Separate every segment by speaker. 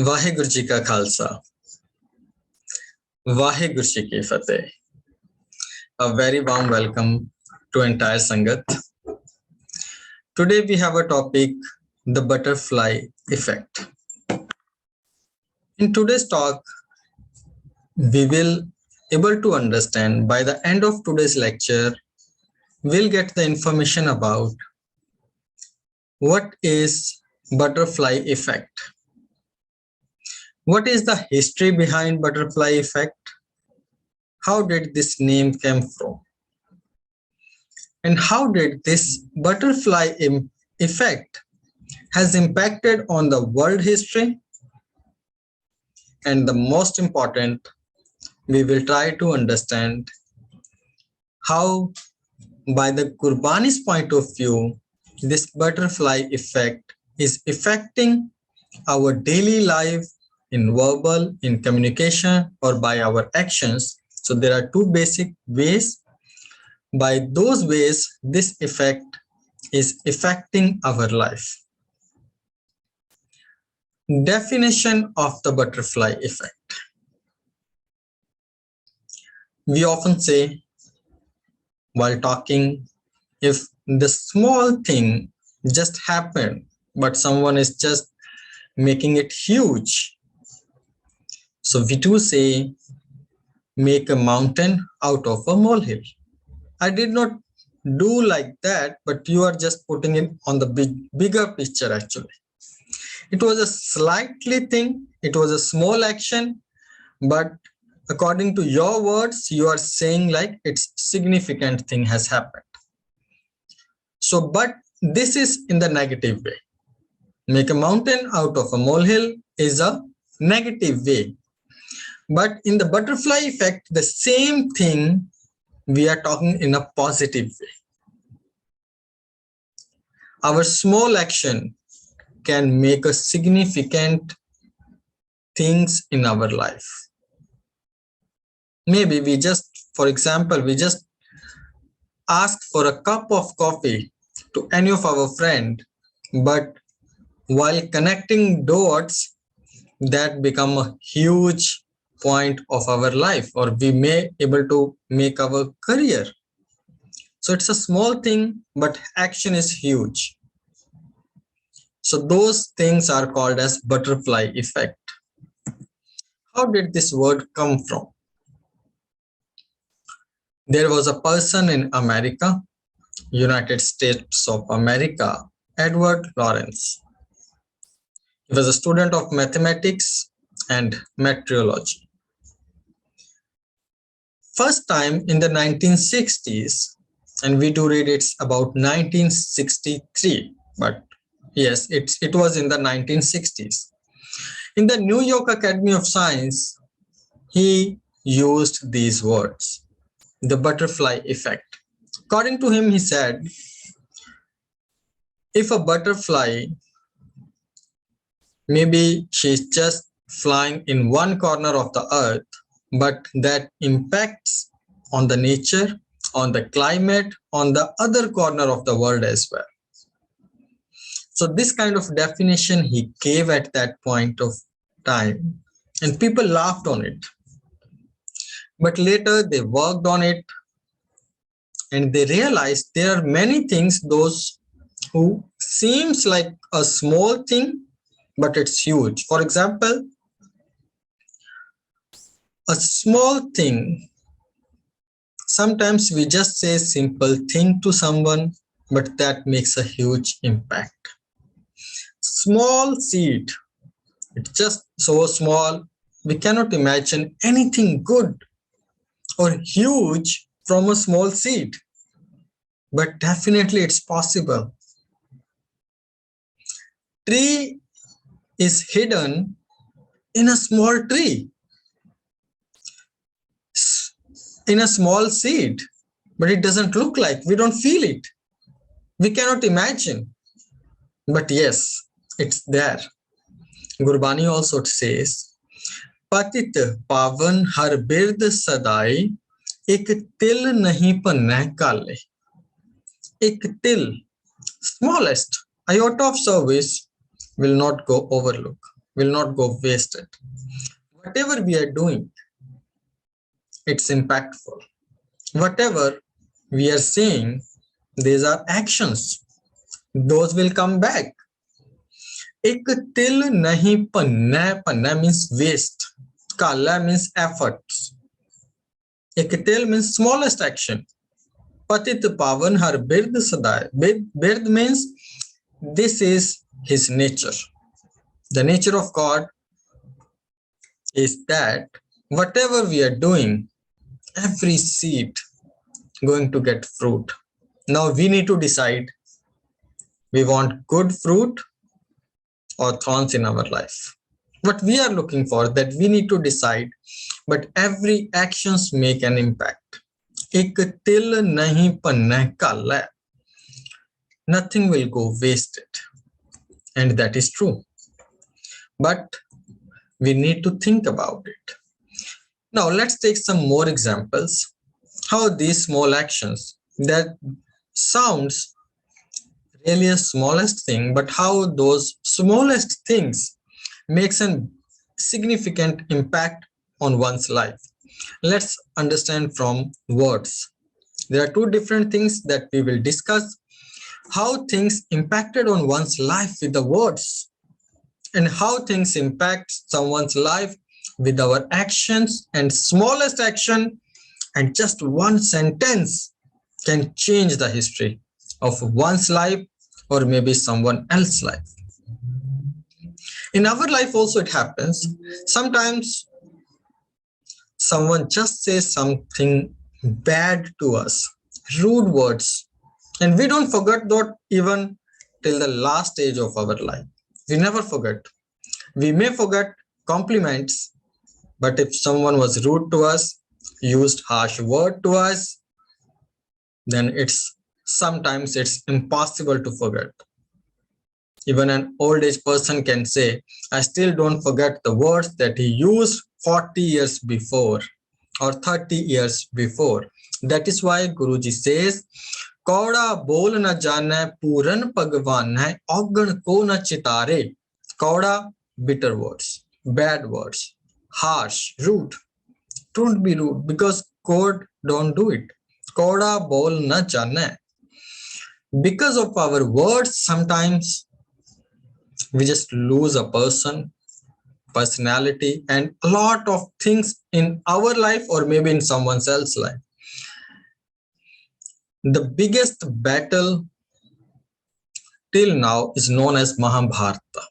Speaker 1: वाहेगुरु जी का खालसा, वाहेगुरु जी की फतेह. A very warm welcome to entire Sangat. Today we have a topic, the butterfly effect. In today's talk, we will able to understand by the end of today's lecture, we'll get the information about what is butterfly effect. What is the history behind butterfly effect? How did this name came from? And how did this butterfly effect has impacted on the world history? And the most important, we will try to understand how, by the Gurbani's point of view, this butterfly effect is affecting our daily life in verbal, in communication, or by our actions. So there are two basic ways. By those ways, this effect is affecting our life. Definition of the butterfly effect. We often say while talking, if the small thing just happened, but someone is just making it huge. So we do say, make a mountain out of a molehill. I did not do like that, but you are just putting it on the bigger picture actually. It was a slightly thing, it was a small action, but according to your words, you are saying like it's significant thing has happened. So, but this is in the negative way. Make a mountain out of a molehill is a negative way. But in the butterfly effect, the same thing we are talking in a positive way. Our small action can make a significant things in our life. Maybe we just, for example, we just ask for a cup of coffee to any of our friend, but while connecting dots, that become a huge point of our life, or we may able to make our career. So it's a small thing, but action is huge. So those things are called as butterfly effect. How did this word come from? There was a person in America, United States of America, Edward Lawrence. He was a student of mathematics and meteorology. First time in the 1960s, and we do read it's about 1963, but yes, it was in the 1960s. In the New York Academy of Science, he used these words, the butterfly effect. According to him, he said, if a butterfly, maybe she's just flying in one corner of the earth, but that impacts on the nature, on the climate, on the other corner of the world as well. So this kind of definition he gave at that point of time, and people laughed on it. But later they worked on it and they realized there are many things, those who seems like a small thing, but it's huge. For example, a small thing, sometimes we just say simple thing to someone, but that makes a huge impact. Small seed, it's just so small, we cannot imagine anything good or huge from a small seed, but definitely it's possible. Tree is hidden in a small tree, in a small seed, but it doesn't look like, we don't feel it, we cannot imagine, but yes, it's there. Gurbani also says, Patit pavan har bird sadai, ek til nahi panna kale. Ek til, smallest iota of service will not go overlook. will not go wasted. Whatever we are doing, it's impactful. Whatever we are saying, these are actions. Those will come back. एक तिल नहीं पन्ना, पन्ना means waste. Kala means efforts. एक तिल means smallest action. Patit pavan har bird sadai. Bird means this is his nature. The nature of God is that whatever we are doing, every seed going to get fruit. Now we need to decide, we want good fruit or thorns in our life. What we are looking for, that we need to decide, but every actions make an impact. Ek til nahi panna kala. Nothing will go wasted, and that is true. But we need to think about it. Now let's take some more examples. How these small actions, that sounds really a smallest thing, but how those smallest things makes a significant impact on one's life. Let's understand from words. There are two different things that we will discuss. How things impacted on one's life with the words, and how things impact someone's life with our actions. And smallest action and just one sentence can change the history of one's life or maybe someone else's life. In our life also it happens. Sometimes someone just says something bad to us, rude words, and we don't forget that even till the last stage of our life. We never forget. We may forget compliments, but if someone was rude to us, used harsh word to us, then sometimes it's impossible to forget. Even an old age person can say, I still don't forget the words that he used 40 years before or 30 years before. That is why Guruji says, Kauda bol na jane puran bhagwan hai, augan ko na chitare. Kauda, bitter words, bad words, harsh, rude. Don't be rude, because God don't do it. Kauda bol na jane. Because of our words, sometimes we just lose a person, personality, and a lot of things in our life or maybe in someone else's life. The biggest battle till now is known as Mahabharata.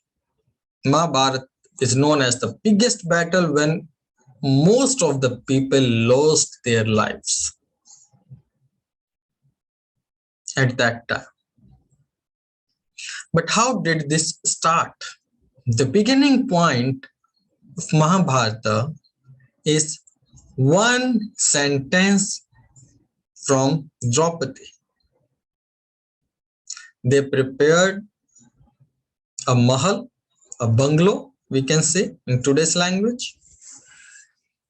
Speaker 1: Mahabharata is known as the biggest battle when most of the people lost their lives at that time. But how did this start? The beginning point of Mahabharata is one sentence from Draupadi. They prepared a mahal, a bungalow, we can say in today's language.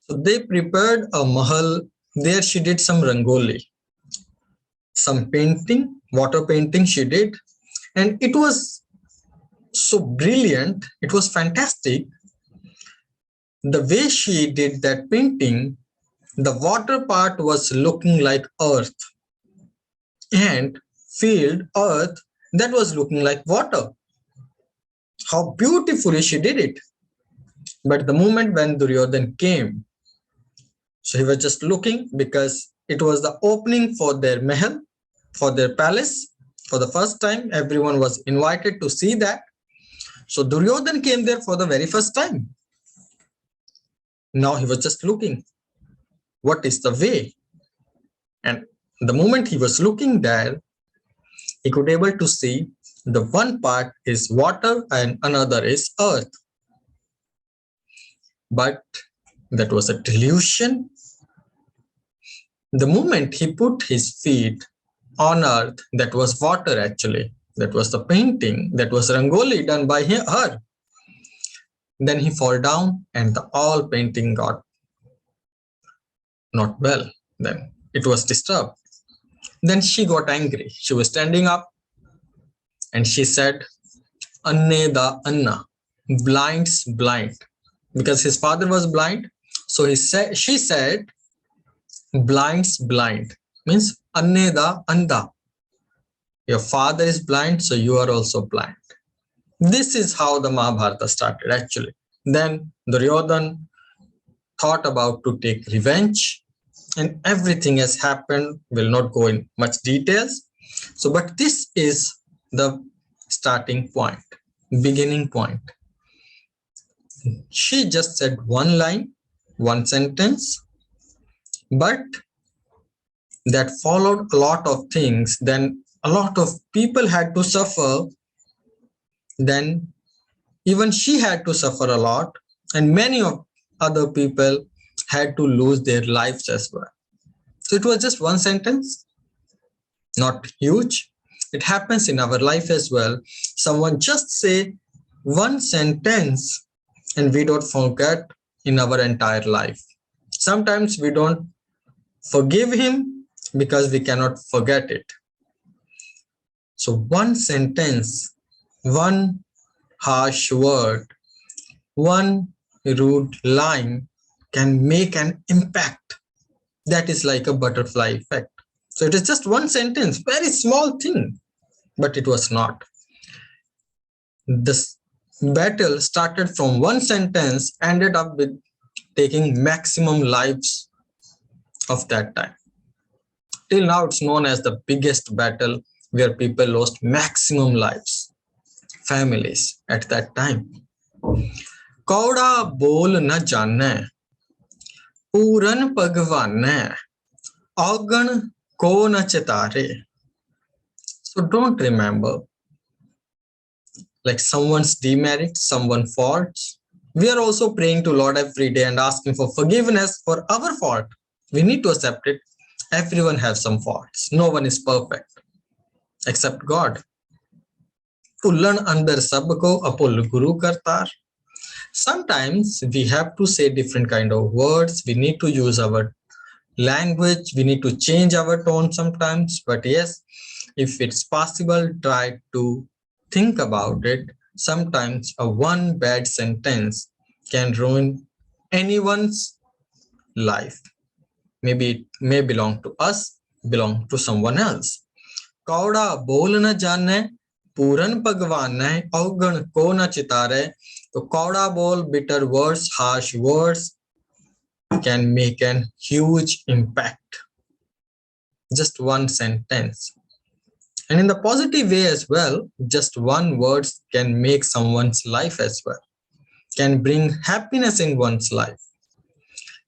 Speaker 1: So they prepared a mahal. There she did some rangoli, some painting, water painting she did. And it was so brilliant, it was fantastic. The way she did that painting, the water part was looking like earth, and field, earth, that was looking like water. How beautifully she did it. But the moment when Duryodhan came, so he was just looking, because it was the opening for their mahal, for their palace. For the first time, everyone was invited to see that. So Duryodhan came there for the very first time. Now he was just looking, what is the way? And the moment he was looking there, he could able to see the one part is water and another is earth. But that was a delusion. The moment he put his feet on earth, that was water actually. That was the painting, that was rangoli done by her. Then he fall down and the all painting got not well. Then it was disturbed. Then she got angry. She was standing up and she said, Anne da Anna, blind's blind, because his father was blind. So she said, blind's blind means anneda anda. Your father is blind, so you are also blind. This is how the Mahabharata started actually. Then Duryodhana thought about to take revenge, and everything has happened. Will not go in much details. So, but this is the starting point, beginning point. She just said one line, one sentence, but that followed a lot of things. Then a lot of people had to suffer. Then even she had to suffer a lot, and many of other people had to lose their lives as well. So it was just one sentence, not huge. It happens in our life as well. Someone just say one sentence and we don't forget in our entire life. Sometimes we don't forgive him because we cannot forget it. So one sentence, one harsh word, one rude line can make an impact. That is like a butterfly effect. So it is just one sentence, very small thing, but it was not. This battle started from one sentence, ended up with taking maximum lives of that time. Till now, it's known as the biggest battle where people lost maximum lives, families at that time. कौड़ा बोल न जाने, पूरन भगवाने, औगण को न चितारे. So don't remember like someone's demerit, someone faults. We are also praying to Lord every day and asking for forgiveness for our fault. We need to accept it. Everyone has some faults. No one is perfect except God. भुल्लण अंदर सबको अपुल गुरु Kartar. Sometimes we have to say different kind of words. We need to use our language. We need to change our tone sometimes. But yes, if it's possible, try to think about it. Sometimes a one bad sentence can ruin anyone's life. Maybe it may belong to us, belong to someone else. कौड़ा बोल न जाने, पूरन भगवान है, अवगण को न चितारे. So कौड़ा बोल, bitter words, harsh words can make a huge impact. Just one sentence. And in the positive way as well, just one word can make someone's life as well, can bring happiness in one's life.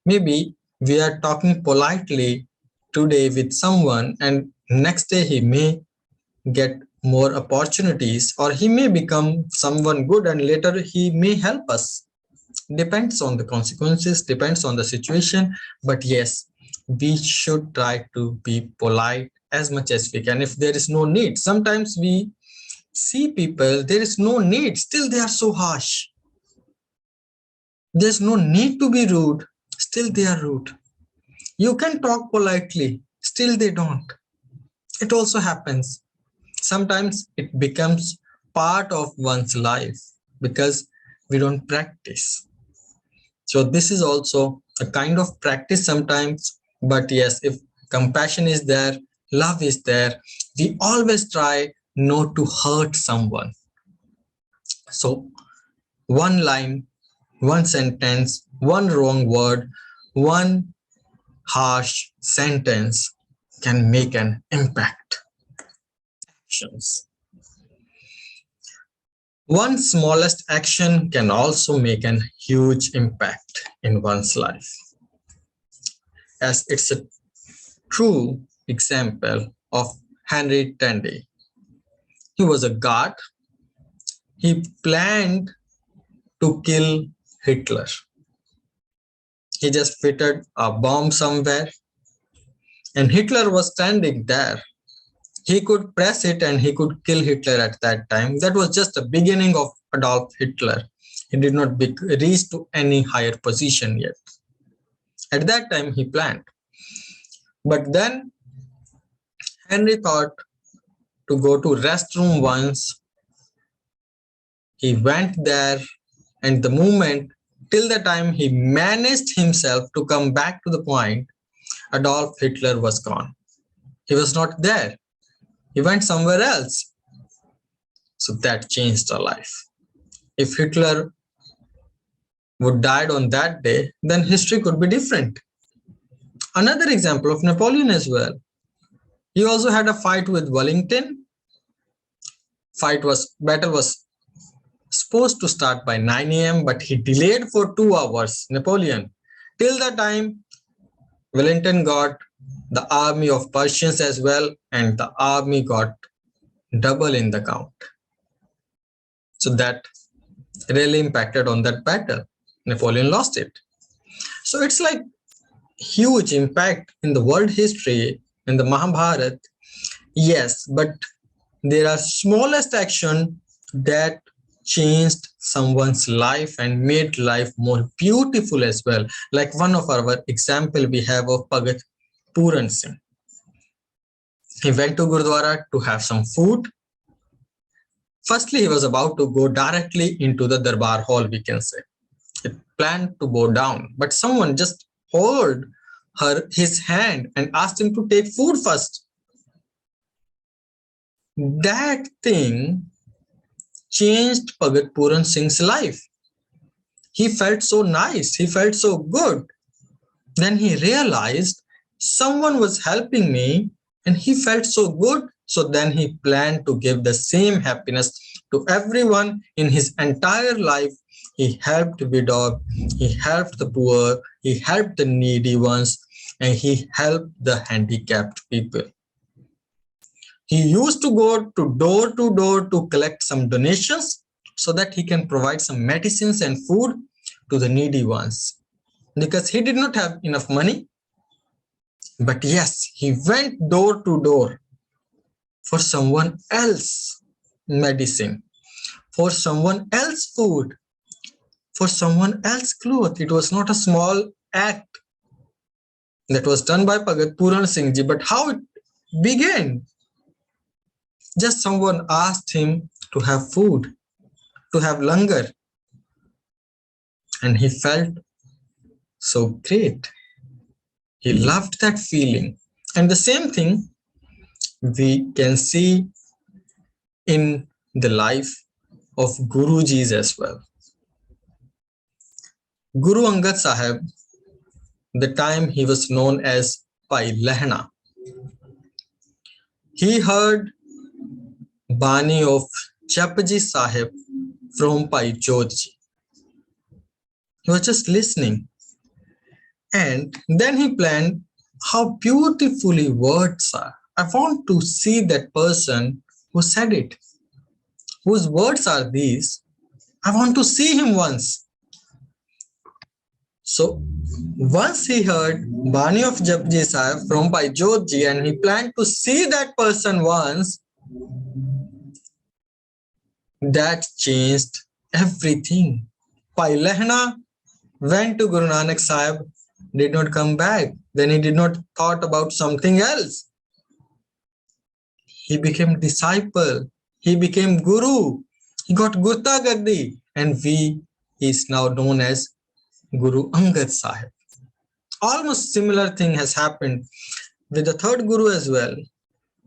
Speaker 1: Maybe we are talking politely today with someone and next day he may get more opportunities or he may become someone good and later he may help us. Depends on the consequences, depends on the situation. But yes, we should try to be polite as much as we can if there is no need. Sometimes we see people, there is no need, still they are so harsh. There's no need to be rude, still they are rude. You can talk politely, still they don't. It also happens. Sometimes it becomes part of one's life because we don't practice. So this is also a kind of practice sometimes. But yes, if compassion is there, love is there, we always try not to hurt someone. So one line, one sentence, one wrong word, one harsh sentence can make an impact. Actions. One smallest action can also make a huge impact in one's life. As it's a true example of Henry Tandy. He was a guard. He planned to kill Hitler. He just fitted a bomb somewhere and Hitler was standing there. He could press it and he could kill Hitler at that time. That was just the beginning of Adolf Hitler. He did not reach to any higher position yet. At that time, he planned. But then Henry thought to go to restroom once. He went there And the moment, till the time he managed himself to come back to the point, Adolf Hitler was gone. He was not there. He went somewhere else. So that changed our life. If Hitler would died on that day, then history could be different. Another example of Napoleon as well. He also had a fight with Wellington. Battle was supposed to start by 9 a.m., but he delayed for 2 hours, Napoleon. Till the time, Wellington got the army of Persians as well, and the army got double in the count. So that really impacted on that battle. Napoleon lost it. So it's like huge impact in the world history, in the Mahabharata. Yes, but there are smallest action that changed someone's life and made life more beautiful as well. Like one of our example we have of Bhagat Puran Singh. He went to Gurdwara to have some food. Firstly, he was about to go directly into the Darbar hall, we can say. He planned to go down, but someone just hold his hand and asked him to take food first. That thing changed Bhagat Puran Singh's life. He felt so nice. He felt so good. Then he realized someone was helping me and he felt so good. So then he planned to give the same happiness to everyone in his entire life. He helped widow, he helped the poor, he helped the needy ones, and he helped the handicapped people. He used to go to door to collect some donations so that he can provide some medicines and food to the needy ones. Because he did not have enough money. But yes, he went door to door for someone else medicine, for someone else food, for someone else clothes. It was not a small act that was done by Bhagat Puran Singh Ji, but how it began. Just someone asked him to have food, to have langar, and he felt so great. He loved that feeling. And the same thing we can see in the life of Gurujis as well. Guru Angad Sahib, the time he was known as Pai Lehna, he heard Bani of Japji Sahib from Pai Jodhji. He was just listening. And then he planned how beautifully words are. I want to see that person who said it. Whose words are these? I want to see him once. So once he heard Bani of Japji Sahib from Pai Jodhji and he planned to see that person once, that changed everything. Pai Lehna went to Guru Nanak Sahib, did not come back. Then he did not thought about something else. He became disciple. He became Guru. He got Gurta Gaddi. And he is now known as Guru Angad Sahib. Almost similar thing has happened with the third Guru as well.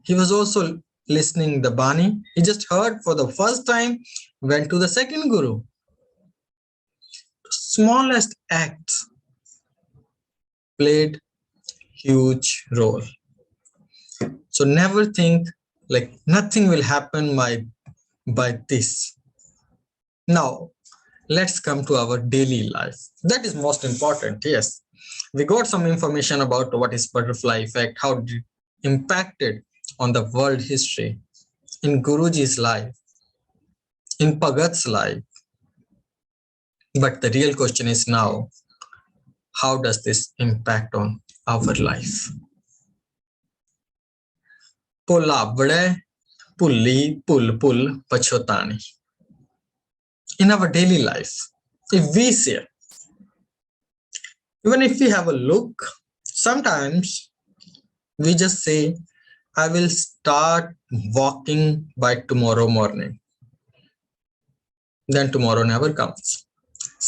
Speaker 1: He was also listening the Bani. He just heard for the first time, went to the second Guru. Smallest acts played huge role. So never think like nothing will happen by this. Now, let's come to our daily life. That is most important. Yes, we got some information about what is butterfly effect, how it impacted on the world history, in Guruji's life, in Bhagat's life. But the real question is now, how does this impact on our life? Polabde, pulli, pul, pachotani. In our daily life, if we say, even if we have a look, sometimes we just say, I will start walking by tomorrow morning. Then tomorrow never comes.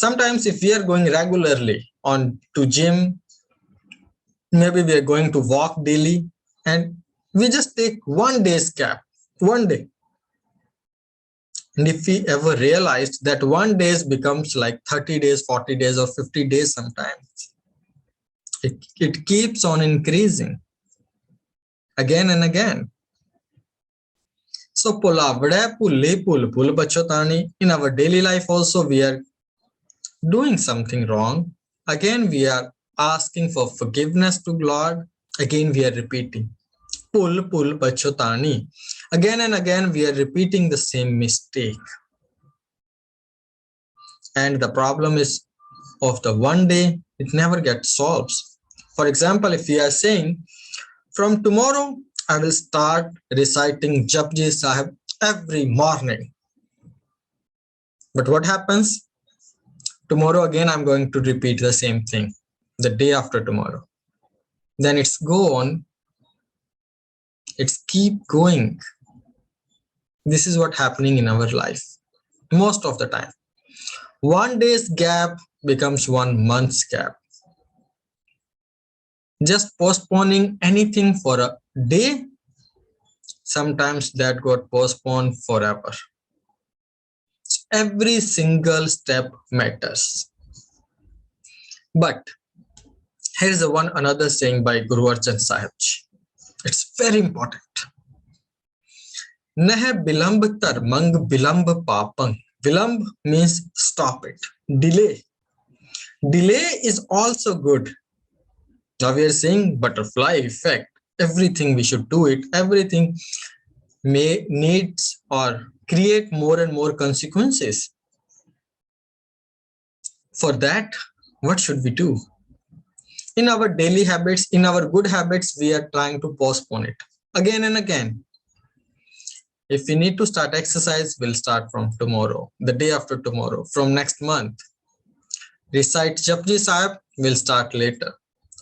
Speaker 1: Sometimes if we are going regularly on to gym, maybe we are going to walk daily, and we just take 1 day's gap, 1 day. And if we ever realized that 1 day becomes like 30 days, 40 days, or 50 days sometimes, it keeps on increasing again and again. So pulavade pulle pul pul bachotani. In our daily life also we are doing something wrong. Again we are asking for forgiveness to Lord. Again we are repeating pul pul bachotani. Again and again we are repeating the same mistake. And the problem is of the 1 day, it never gets solved. For example, if we are saying from tomorrow I will start reciting Japji Sahib every morning. But what happens? Tomorrow again I'm going to repeat the same thing. The day after tomorrow. Then it's go on. It's keep going. This is what happening in our life most of the time. 1 day's gap becomes 1 month's gap. Just postponing anything for a day, sometimes that got postponed forever. Every single step matters. But here's another saying by Gurdwara Sahib. It's very important. Neh bilamb tarmang bilamb papang. Bilamb means stop it. Delay. Delay is also good. Now we are saying butterfly effect. Everything we should do it. Everything needs or create more and more consequences. For that, what should we do? In our daily habits, in our good habits, we are trying to postpone it again and again. If we need to start exercise, we'll start from tomorrow, the day after tomorrow, from next month. Recite Japji Sahib, we'll start later.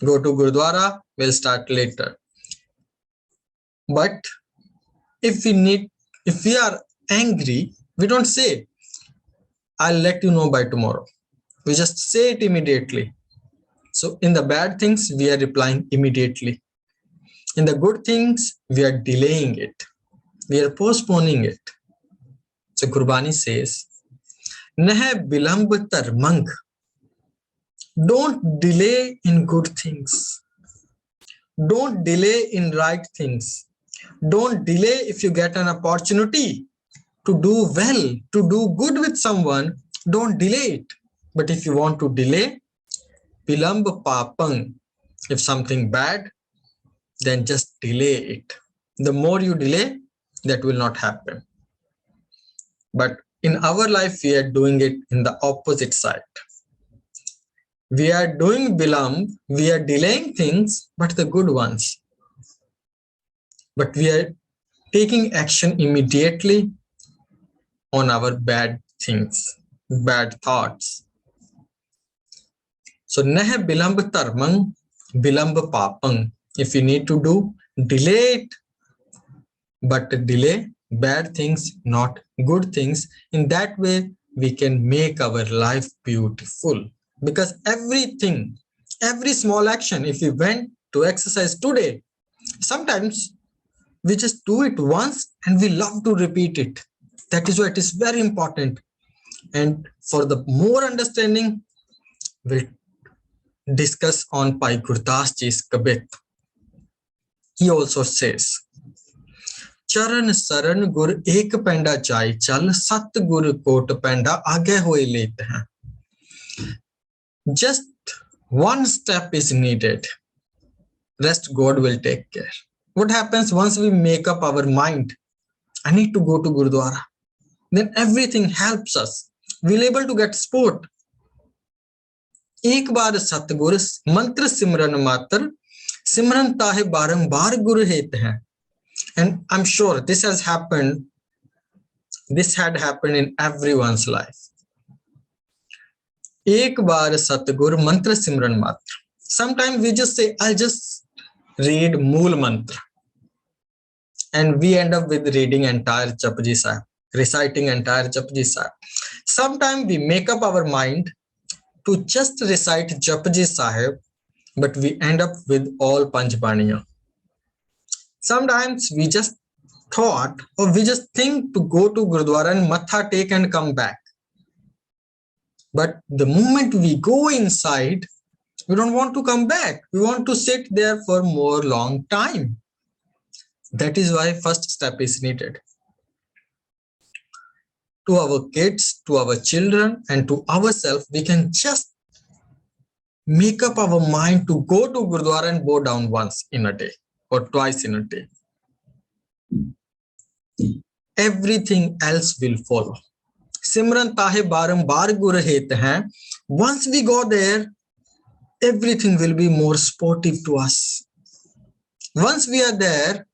Speaker 1: Go to Gurdwara, we'll start later. But if we are angry, we don't say, I'll let you know by tomorrow. We just say it immediately. So in the bad things, we are replying immediately. In the good things, we are delaying it. We are postponing it. So Gurbani says, Neh bilamb tarmang. Don't delay in good things. Don't delay in right things. Don't delay if you get an opportunity to do well, to do good with someone. Don't delay it. But if you want to delay, bilamb papang. If something bad, then just delay it. The more you delay, that will not happen. But in our life, we are doing it in the opposite side. We are doing bilamb, we are delaying things, but the good ones. But we are taking action immediately on our bad things, bad thoughts. So, neh bilamb tarmang, bilamb papang. If you need to do, delay it, but delay bad things, not good things. In that way, we can make our life beautiful. Because everything, every small action, if we went to exercise today, sometimes we just do it once and we love to repeat it. That is why it is very important. And for the more understanding, we'll discuss on Bhai Gurdas Ji's Kabit. He also says, Charan saran gur ek penda jai chal, sat gur kot penda aage hoye let hain. Just one step is needed. Rest God will take care. What happens once we make up our mind? I need to go to Gurdwara. Then everything helps us. We'll able to get support. Ek baar satgur mantra simran matar simran tahe barambar gur het hain. And I'm sure this had happened in everyone's life. Ek baar satgur mantra simran matra. Sometimes we just say, I'll just read Mool mantra. And we end up with reading entire Japji Sahib, reciting entire Japji Sahib. Sometimes we make up our mind to just recite Japji Sahib, but we end up with all Panchbaniya. Sometimes we just thought or we just think to go to Gurdwara and matha take and come back. But the moment we go inside, we don't want to come back. We want to sit there for more long time. That is why first step is needed. To our kids, to our children, and to ourselves, we can just make up our mind to go to Gurdwara and bow down once in a day or twice in a day. Everything else will follow. Simran tahe barambar gur het hain. Once we go there, everything will be more sportive to us. Once we are there,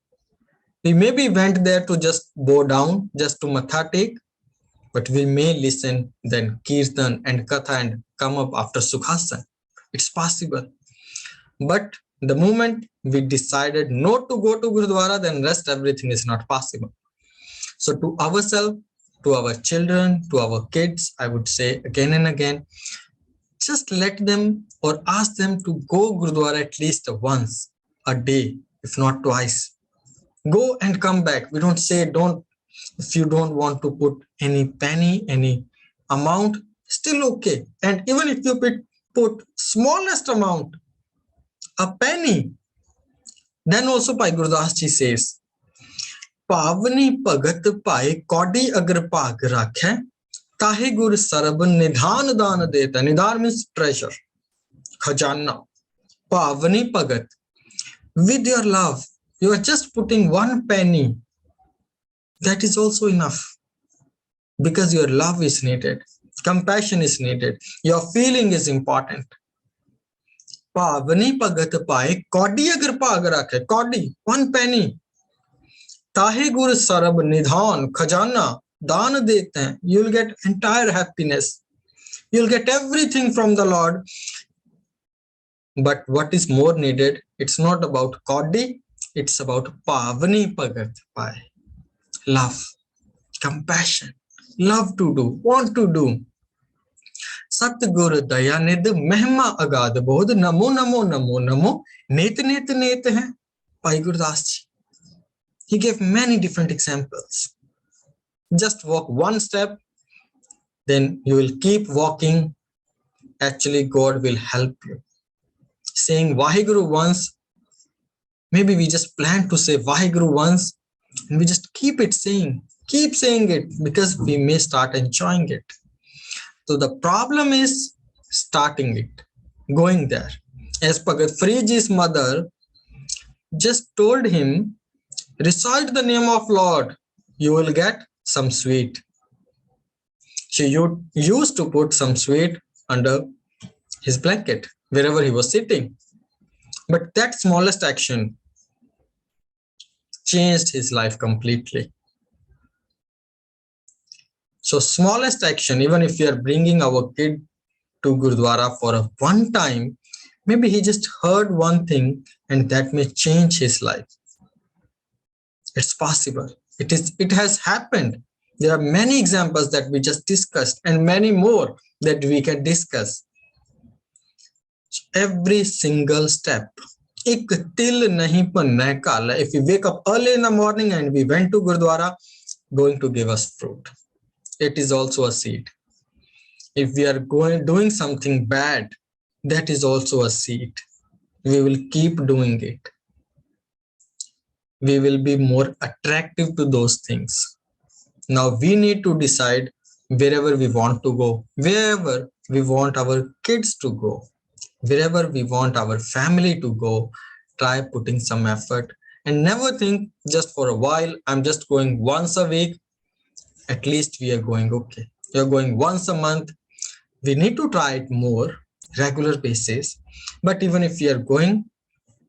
Speaker 1: we maybe went there to just bow down, just to matha take, but we may listen then kirtan and katha and come up after Sukhasan. It's possible. But the moment we decided not to go to Gurdwara, then rest everything is not possible. So to ourselves, to our children, to our kids, I would say again and again, just let them or ask them to go Gurdwara at least once a day, if not twice. Go and come back. We don't say don't, if you don't want to put any penny, any amount, still okay. And even if you put smallest amount, a penny, then also Bhai Gurdas Ji says, Pavani Pagat Pai Kodi Agar Pag Rakhe Tahe Gur Sarab Nidhan Dan Deta. Nidhan means treasure, khajana. Pavani Pagat. With your love, you are just putting one penny. That is also enough. Because your love is needed. Compassion is needed. Your feeling is important. Pavani Pagat Pai Kodi Agar Pag Rakhe. Kodi, one penny. Tahe gur sarab nidhan khajana dan dete hain. You'll get entire happiness. You'll get everything from the Lord. But what is more needed? It's not about Kodi. It's about Pavani Pagat Pai. Love, compassion, love to do, want to do. Satgur Dayanid Mehma Agad Bodh Namo Namo Namo Namo Net Net Net hai. Bhai Gurdas Ji. He gave many different examples. Just walk one step, then you will keep walking. Actually, God will help you. Saying Vaheguru once, maybe we just plan to say Vaheguru once, and we just keep saying it, because we may start enjoying it. So the problem is starting it, going there. As Bhagat Freeji's mother just told him, recite the name of Lord, you will get some sweet. She used to put some sweet under his blanket, wherever he was sitting. But that smallest action changed his life completely. So smallest action, even if we are bringing our kid to Gurdwara for a one time, maybe he just heard one thing and that may change his life. It's possible. It has happened. There are many examples that we just discussed and many more that we can discuss. So every single step. If we wake up early in the morning and we went to Gurdwara, going to give us fruit. It is also a seed. If we are doing something bad, that is also a seed. We will keep doing it. We will be more attractive to those things. Now we need to decide wherever we want to go, wherever we want our kids to go, wherever we want our family to go. Try putting some effort and never think just for a while, I'm just going once a week. At least we are going okay. You're going once a month. We need to try it more regular basis. But even if we are going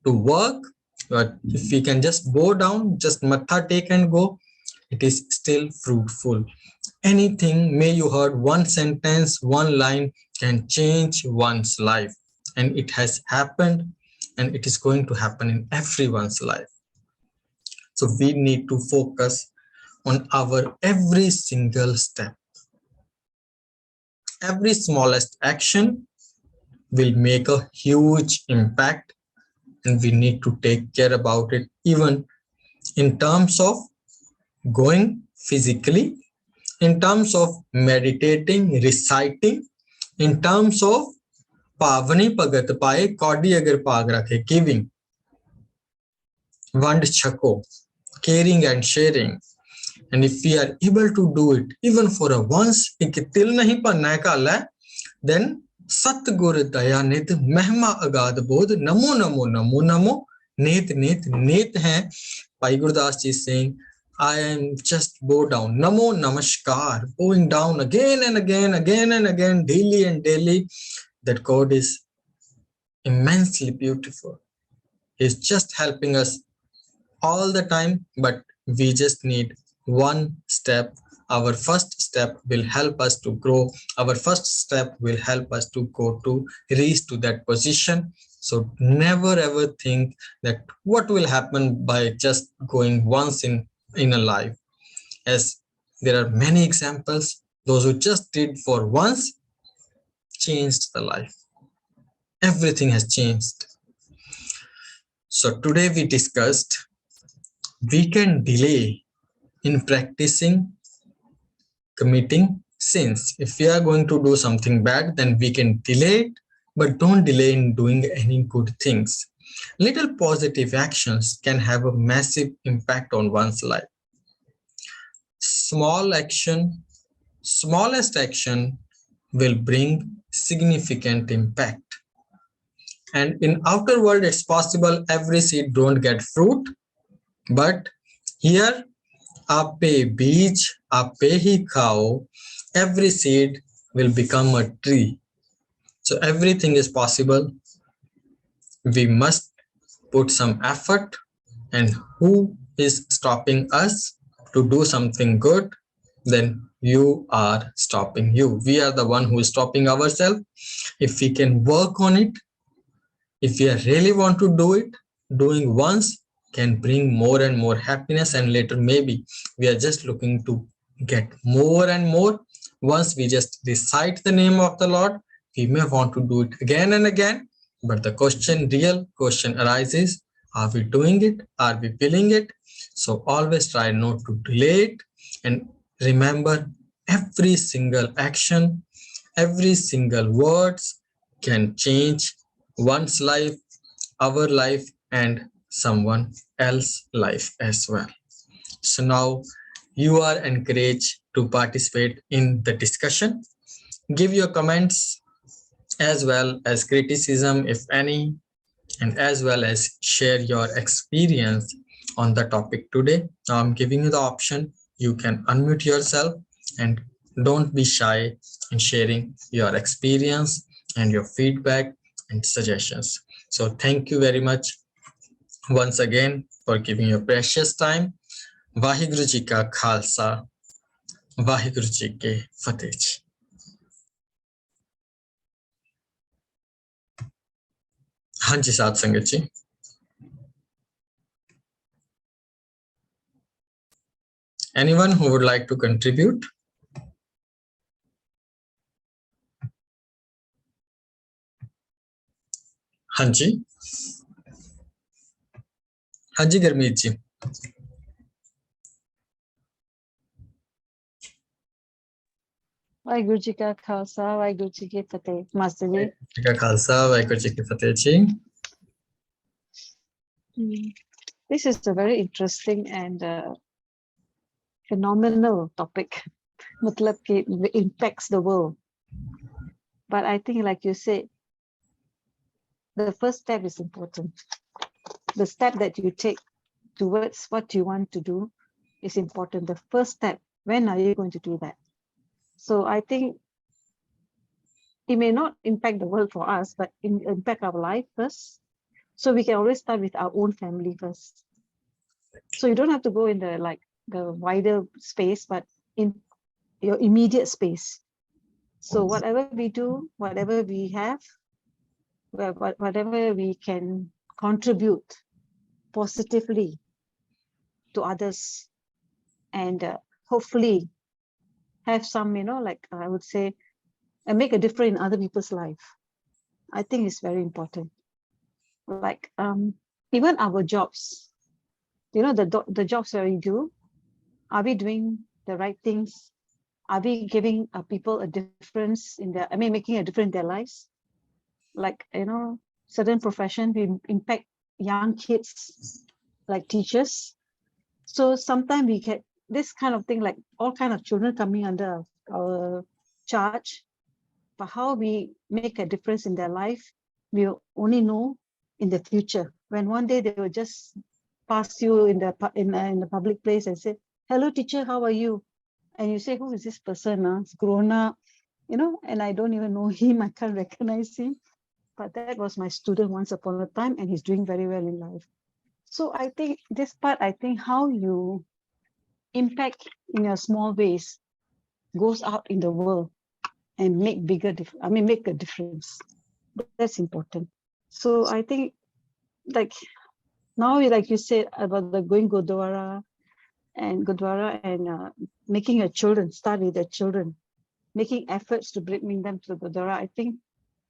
Speaker 1: to work, but if we can just bow down, just matha take and go, it is still fruitful. Anything, may you heard one sentence, one line can change one's life. And it has happened and it is going to happen in everyone's life. So we need to focus on our every single step. Every smallest action will make a huge impact, and we need to take care about it, even in terms of going physically, in terms of meditating, reciting, in terms of pavani pagat paye kaudi agar paag rakhe, giving, vand chako, caring and sharing. And if we are able to do it even for a once, ek til nahi panna hai kala, then Satgur Daya Nit Mehma Agad Bodh Namo Namo Namo Namo Nit Nit Nit hai. Bhai Gurdas ji is saying, I am just bow down. Namo Namaskar, bowing down again and again, again and again, daily and daily. That God is immensely beautiful. He's just helping us all the time, but we just need one step. Our first step will help us to grow. Our first step will help us to go to reach to that position. So never ever think that what will happen by just going once in a life. As there are many examples, those who just did for once changed the life. Everything has changed. So today we discussed we can delay in practicing committing sins. If we are going to do something bad, then we can delay it, but don't delay in doing any good things. Little positive actions can have a massive impact on one's life. Smallest action will bring significant impact. And in outer world, it's possible every seed don't get fruit, but here ape beej, ape hi khao, every seed will become a tree. So everything is possible. We must put some effort, and who is stopping us to do something good? Then you are stopping you. We are the one who is stopping ourselves. If we can work on it, if we really want to do it, doing once can bring more and more happiness, and later maybe we are just looking to get more and more. Once we just recite the name of the Lord, we may want to do it again and again, but the real question arises, are we doing it? Are we feeling it? So always try not to delay it, and remember, every single action, every single words can change one's life, our life, and someone else's life as well. So now you are encouraged to participate in the discussion. Give your comments as well as criticism, if any, and as well as share your experience on the topic today. Now I'm giving you the option. You can unmute yourself and don't be shy in sharing your experience and your feedback and suggestions. So thank you very much once again for giving your precious time. Waheguru ji का खालसा, वाहिगुरु जी के फतेह जी। हाँ जी साथ संगत जी। Anyone who would like to contribute? हाँ जी, हाँ जी गुरमीत जी।
Speaker 2: वाहिगुरु जी का खालसा, वाहिगुरु जी की फतेह। Master जी
Speaker 1: का खालसा, वाहिगुरु जी की फतेह जी।
Speaker 2: This is a very interesting and phenomenal topic. मतलब कि it impacts the world. But I think, like you said, the first step is important. The step that you take towards what you want to do is important. The first step, when are you going to do that? So I think it may not impact the world for us, but impact our life first. So we can always start with our own family first. So you don't have to go in the wider space, but in your immediate space. So whatever we do, whatever we have, whatever we can contribute positively to others, and hopefully have some, like I would say, make a difference in other people's life. I think is very important. Like even our jobs, the jobs that we do, are we doing the right things? Are we giving people a difference in their, making a difference in their lives? Like, certain profession, we impact young kids, like teachers. So sometimes we get this kind of thing, like all kind of children coming under our charge. But how we make a difference in their life, we'll only know in the future. When one day they will just pass you in the public place and say, "Hello, teacher, how are you?" And you say, "Who is this person? It's grown up, and I don't even know him. I can't recognize him. But that was my student once upon a time, and he's doing very well in life." So I think this part, how you impact in your small ways goes out in the world and make make a difference. That's important. So I think, like now, like you said about the going Gurdwara and making your children start with their children, making efforts to bring them to the Gurdwara, I think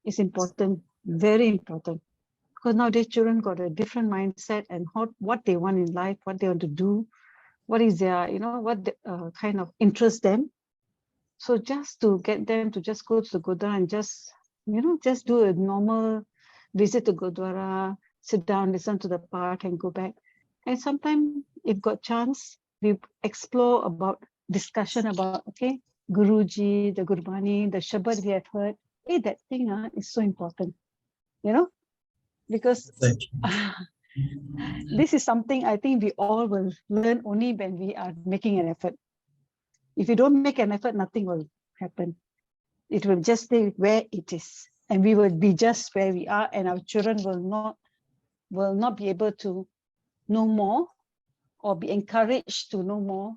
Speaker 2: is important, very important. Because nowadays children got a different mindset and what they want in life, what they want to do, what is their, what kind of interest them. So just to get them to just go to the Gurdwara and just do a normal visit to Gurdwara, sit down, listen to the part and go back. And sometimes if got chance, we explore about discussion about, okay, Guruji, the Gurbani, the Shabad we have heard. Hey, that thing is so important, because this is something I think we all will learn only when we are making an effort. If you don't make an effort, nothing will happen. It will just stay where it is, and we will be just where we are, and our children will not be able to know more or be encouraged to know more,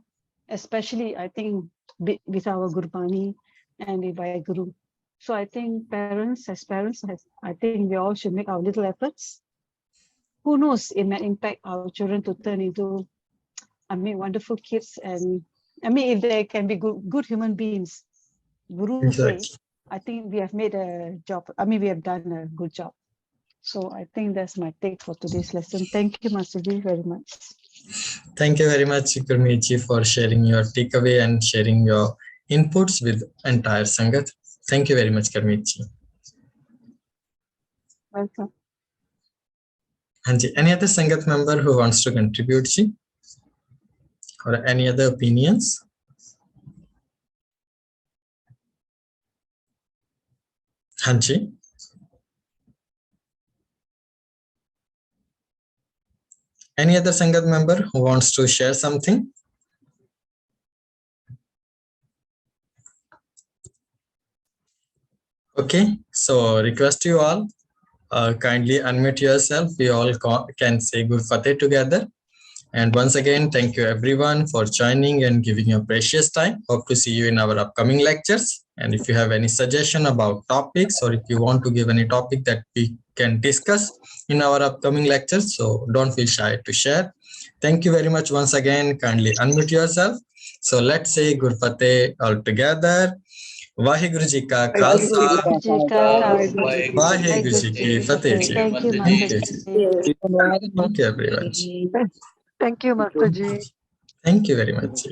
Speaker 2: especially I think with our Gurbani and with our Guru. So I think parents, I think we all should make our little efforts. Who knows, it may impact our children to turn into, wonderful kids. And if they can be good human beings, Guru say, I think we have made a job. We have done a good job. So I think that's my take for today's lesson. Thank you, Masterji, very much.
Speaker 1: Thank you very much, Gurmeetji, for sharing your takeaway and sharing your inputs with entire Sangat. Thank you very much, Gurmeetji.
Speaker 2: Welcome.
Speaker 1: Hanji, any other Sangat member who wants to contribute, ji? Or any other opinions? Hanji? Any other Sangat member who wants to share something? Okay, so request you all, kindly unmute yourself. We all can say Gur Fateh together. And once again, thank you everyone for joining and giving your precious time. Hope to see you in our upcoming lectures. And if you have any suggestion about topics, or if you want to give any topic that we can discuss in our upcoming lectures, so don't feel shy to share. Thank you very much once again. Kindly unmute yourself. So let's say Gur Fateh all together. Waheguru Ji ka Khalsa, Waheguru Ji ki Fateh ji.
Speaker 2: Thank you, Masterji.
Speaker 1: Thank you everyone.
Speaker 2: Thank you, Masterji.
Speaker 1: Thank you very much.